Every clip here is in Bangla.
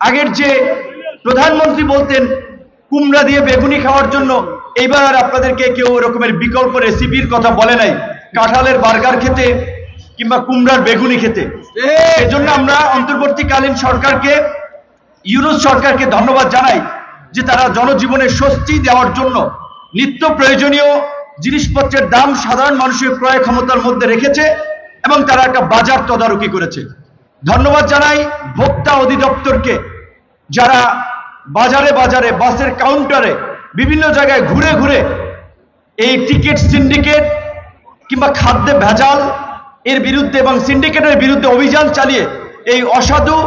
আগের যে প্রধানমন্ত্রী বলতেন কুমড়া দিয়ে বেগুনি খাওয়ার জন্য, এইবার আর আপনাদেরকে কেউ এরকমের বিকল্প রেসিপির কথা বলে নাই কাঁঠালের বার্গার খেতে কিংবা কুমড়ার বেগুনি খেতে। এজন্য আমরা অন্তর্বর্তীকালীন সরকারকে, ইউনূস সরকারকে ধন্যবাদ জানাই যে তারা জনজীবনে স্বস্তি দেওয়ার জন্য নিত্য প্রয়োজনীয় জিনিসপত্রের দাম সাধারণ মানুষের ক্রয় ক্ষমতার মধ্যে রেখেছে এবং তারা একটা বাজার তদারকি করেছে। ধন্যবাদ জানাই ভোক্তা অধিদপ্তরকে, যারা বাজারে বাজারে বাসের কাউন্টারে বিভিন্ন জায়গায় ঘুরে ঘুরে এই টিকিট সিন্ডিকেট কিংবা খাদ্যে ভেজাল এর বিরুদ্ধে এবং সিন্ডিকেটের বিরুদ্ধে অভিযান চালিয়ে এই অসাধু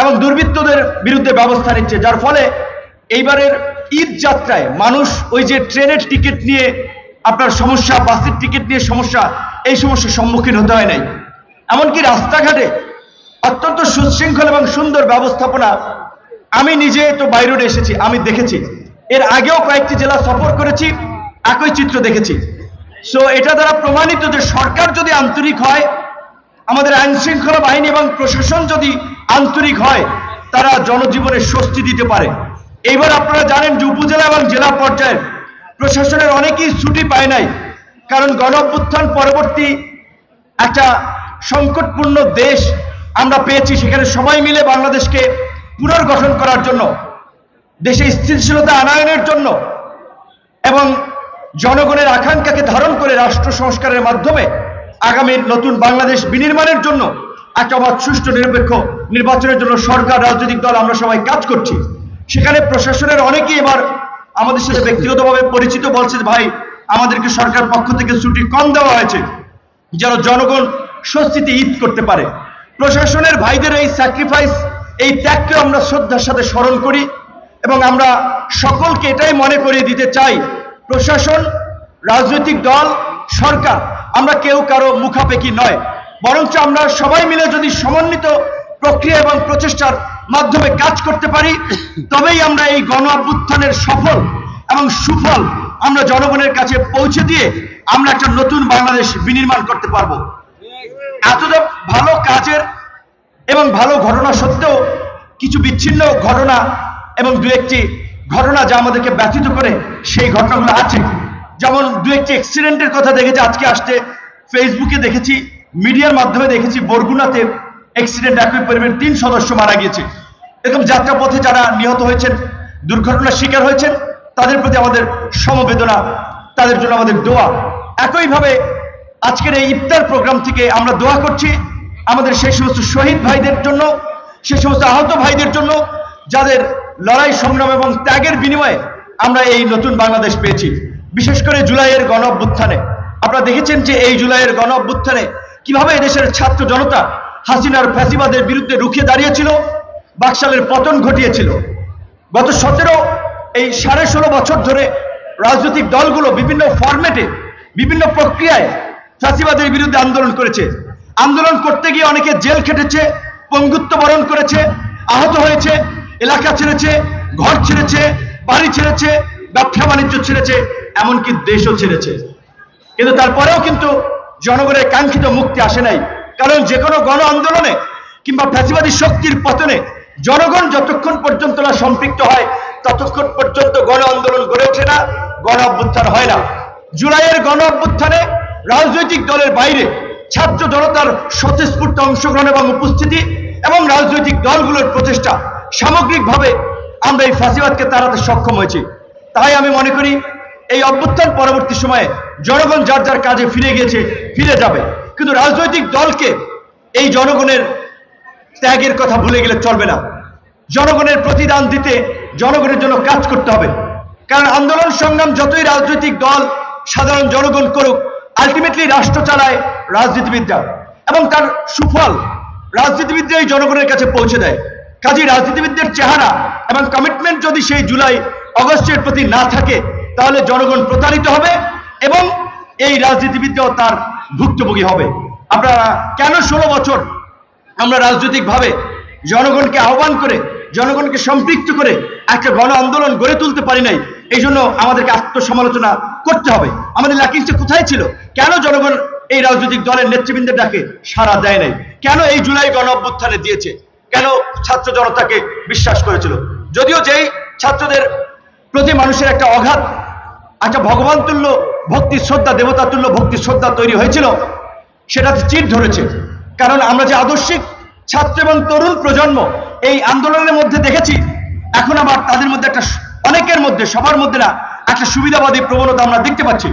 এবং দুর্বৃত্তদের বিরুদ্ধে ব্যবস্থা নিচ্ছে, যার ফলে এইবারের ঈদ যাত্রায় মানুষ ওই যে ট্রেনের টিকিট নিয়ে আপনার সমস্যা, বাসের টিকিট নিয়ে সমস্যা, এই সমস্যার সম্মুখীন হতে হয় নাই। এমনকি রাস্তাঘাটে অত্যন্ত সুশৃঙ্খল এবং সুন্দর ব্যবস্থাপনা। আমি নিজে তো বাই রোডে এসেছি, আমি দেখেছি, এর আগেও কয়েকটি জেলা সফর করেছি, একই চিত্র দেখেছি। সো এটা দ্বারা প্রমাণিত যে সরকার যদি আন্তরিক হয়, আমাদের আইন শৃঙ্খলা বাহিনী এবং প্রশাসন যদি আন্তরিক হয়, তারা জনজীবনে স্বস্তি দিতে পারে। এইবার আপনারা জানেন যে উপজেলা এবং জেলা পর্যায়ে প্রশাসনের অনেকেই ছুটি পায় নাই, কারণ গণঅভ্যুত্থান পরবর্তী একটা সংকটপূর্ণ দেশ আমরা পেয়েছি। সেখানে সবাই মিলে বাংলাদেশকে পুনর্গঠন করার জন্য, দেশে স্থিতিশীলতা আনয়নের জন্য এবং জনগণের আকাঙ্ক্ষাকে ধারণ করে রাষ্ট্র সংস্কারের মাধ্যমে আগামীর নতুন বাংলাদেশ বিনির্মাণের জন্য একটা সুষ্ঠু নিরপেক্ষ নির্বাচনের জন্য সরকার, রাজনৈতিক দল আমরা সবাই কাজ করছি। সেখানে প্রশাসনের অনেকেই এবার আমাদের সাথে ব্যক্তিগতভাবে পরিচিত, বলছে ভাই আমাদেরকে সরকার পক্ষ থেকে ছুটি কম দেওয়া হয়েছে যেন জনগণ স্বস্তিতে ঈদ করতে পারে। প্রশাসনের ভাইদের এই স্যাক্রিফাইস, এই ত্যাগকে আমরা শ্রদ্ধার সাথে স্মরণ করি এবং আমরা সকলকে এটাই মনে করিয়ে দিতে চাই, প্রশাসন, রাজনৈতিক দল, সরকার, আমরা কেউ কারো মুখাপেক্ষী নয়, বরঞ্চ আমরা সবাই মিলে যদি সমন্বিত প্রক্রিয়া এবং প্রচেষ্টার মাধ্যমে কাজ করতে পারি, তবেই আমরা এই গণ অভ্যুত্থানের সফল এবং সুফল আমরা জনগণের কাছে পৌঁছে দিয়ে আমরা একটা নতুন বাংলাদেশ বিনির্মাণ করতে পারবো। এতটা ভালো কাজের এবং ভালো ঘটনা সত্ত্বেও কিছু বিচ্ছিন্ন ঘটনা এবং দু একটি ঘটনা যা আমাদেরকে ব্যথিত করে, সেই ঘটনাগুলো আছে। যেমন দু একটি অ্যাক্সিডেন্টের কথা দেখেছি, আজকে আসতে ফেসবুকে দেখেছি, মিডিয়ার মাধ্যমে দেখেছি, বরগুনাতে অ্যাক্সিডেন্ট, একই পরিবারের 3 সদস্য মারা গিয়েছে। এরকম যাত্রাপথে যারা নিহত হয়েছেন, দুর্ঘটনার শিকার হয়েছেন, তাদের প্রতি আমাদের সমবেদনা, তাদের জন্য আমাদের দোয়া। একইভাবে আজকের এই ইফতার প্রোগ্রাম থেকে আমরা দোয়া করছি আমাদের সেই সমস্ত শহীদ ভাইদের জন্য, সেই সমস্ত আহত ভাইদের জন্য, যাদের লড়াই সংগ্রাম এবং ত্যাগের বিনিময়ে আমরা এই নতুন বাংলাদেশ পেয়েছি। বিশেষ করে জুলাইয়ের গণ অভ্যুত্থানে আপনারা দেখেছেন যে এই জুলাইয়ের গণ অভ্যুত্থানে কিভাবে দেশের ছাত্র জনতা হাসিনার ফ্যাসিবাদের বিরুদ্ধে রুখে দাঁড়িয়েছিল, বাকশালের পতন ঘটিয়েছিল। গত 16 বছর ধরে রাজনৈতিক দলগুলো বিভিন্ন ফরম্যাটে, বিভিন্ন প্রক্রিয়ায় ফ্যাসিবাদের বিরুদ্ধে আন্দোলন করেছে। আন্দোলন করতে গিয়ে অনেকে জেল খেটেছে, পঙ্গুত্ব বরণ করেছে, আহত হয়েছে, এলাকা ছেড়েছে, ঘর ছেড়েছে, বাড়ি ছেড়েছে, ব্যবসা বাণিজ্য ছেড়েছে, এমনকি দেশও ছেড়েছে। কিন্তু তারপরেও কিন্তু জনগণের কাঙ্ক্ষিত মুক্তি আসে নাই, কারণ যে কোনো গণ আন্দোলনে কিংবা ফ্যাসিবাদী শক্তির পতনে জনগণ যতক্ষণ পর্যন্ত না সম্পৃক্ত হয়, ততক্ষণ পর্যন্ত গণ আন্দোলন গড়ে ওঠে না, গণ অভ্যুত্থান হয় না। জুলাইয়ের গণ অভ্যুত্থানে রাজনৈতিক দলের বাইরে ছাত্র জনতার স্বতঃস্ফূর্ত অংশগ্রহণ এবং উপস্থিতি এবং রাজনৈতিক দলগুলোর প্রচেষ্টা, সামগ্রিকভাবে আমরা এই ফ্যাসিবাদকে তাড়াতে সক্ষম হয়েছি। তাই আমি মনে করি এই অভ্যুত্থান পরবর্তী সময়ে জনগণ যার যার কাজে ফিরে গিয়েছে, ফিরে যাবে, কিন্তু রাজনৈতিক দলকে এই জনগণের ত্যাগের কথা ভুলে গেলে চলবে না। জনগণের প্রতিদান দিতে জনগণের জন্য কাজ করতে হবে, কারণ আন্দোলন সংগ্রাম যতই রাজনৈতিক দল, সাধারণ জনগণ করুক, আলটিমেটলি রাষ্ট্র চালায় রাজনীতিবিদরা এবং তার সুফল রাজনীতিবিদরাই জনগণের কাছে পৌঁছে দেয়। কাজেই রাজনীতিবিদদের চেহারা এবং কমিটমেন্ট যদি সেই জুলাই আগস্টের প্রতি না থাকে, তাহলে জনগণ প্রতারিত হবে এবং এই রাজনীতিবিদরাও তার ভুক্তভোগী হবে। আপনারা কেন 16 বছর আমরা রাজনৈতিকভাবে জনগণকে আহ্বান করে, জনগণকে সম্পৃক্ত করে একটা গণ আন্দোলন গড়ে তুলতে পারি নাই? এই জন্য আমাদেরকে আত্মসমালোচনা করতে হবে। আমাদের ল্যাকিংসটা কোথায় ছিল? কেন জনগণ এই রাজনৈতিক দলের নেতৃবৃন্দের ডাকে সাড়া দেয় নাই? কেন এই জুলাই গণ অভ্যুত্থানে দিয়েছে? কেন ছাত্র জনতাকে বিশ্বাস করেছিল? যদিও যেই ছাত্রদের প্রতি মানুষের একটা অগাধ একটা ভগবান তুল্য ভক্তি শ্রদ্ধা, দেবতা তুল্য ভক্তি শ্রদ্ধা তৈরি হয়েছিল, সেটাতে চির ধরেছে। কারণ আমরা যে আদর্শিক ছাত্র এবং তরুণ প্রজন্ম এই আন্দোলনের মধ্যে দেখেছি, এখন আবার তাদের মধ্যে একটা, অনেকের মধ্যে, সবার মধ্যে না, একটা সুবিধাবাদী প্রবণতা আমরা দেখতে পাচ্ছি।